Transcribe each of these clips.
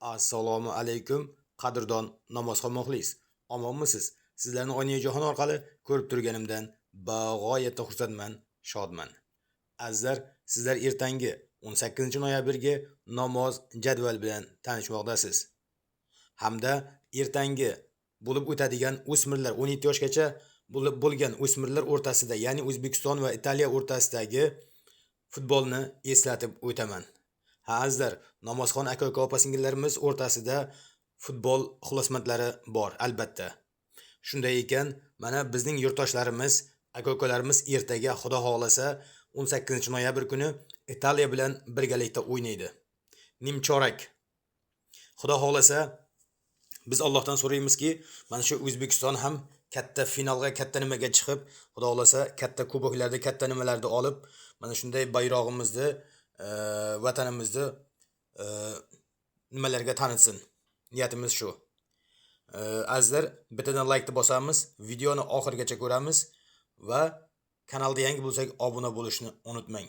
Assalomu alaykum, qadrdon namozxon muxlis. Omonmisiz? Sizlarni Oynayjahon orqali ko'rib turganimdan bag'oyatda xursandman, shodman. Azizlar, sizlar ertangi 18-noyabrga namoz jadval bilan tanishmoqdasiz. Hamda ertangi bo'lib o'tadigan o'smirlar 17 yoshgacha bo'lgan o'smirlar o'rtasida, ya'ni O'zbekiston va Italiya o'rtasidagi futbolni eslatib o'taman. Azizlar, namozxon aka-uka opa-singillarimiz o'rtasida futbol ixlosmandlari bor, albatta. Shunday ekan, mana bizning yurtdoshlarimiz, aka-ukalarimiz ertaga Xudo xohlasa 18-noyabr kuni Italiya bilan birgalikda o'ynaydi. Nimchorak. Xudo xohlasa biz Allohdan so'raymizki, mana shu O'zbekiston ham katta finalga, katta nimaga chiqib, Xudo xohlasa katta kuboklarda, katta nimalarda olib, mana shunday bayrog'imizni, vatanimizni nimalarga tanitsin. Niyatimiz shu. Azizlar, bittadan like bosamiz, videoni oxirigacha ko'ramiz va kanalda yangi bo'lsak obuna bo'lishni unutmang.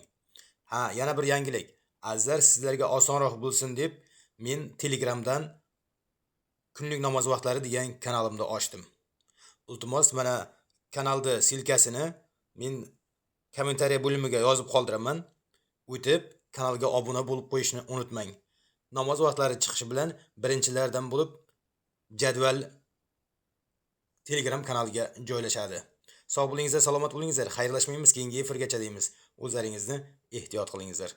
Yana bir yangilik. Azizlar, sizlarga osonroq bo'lsin deb men Telegramdan kunlik namoz vaqtlari degan kanalimni ochdim. Iltimos, mana kanalda silkasini men kommentariya bo'limiga yozib qoldiraman. O'tib kanalga obuna bo'lib qo'yishni unutmang. Namoz vaqtlari chiqishi bilan birinchilardan bo'lib jadval Telegram kanaliga joylashadi. Sog' bo'lingizlar, salomat bo'lingizlar. Xayrlashmaymiz, keyingi efirgacha deymiz. O'zlaringizni ehtiyot qilingizlar.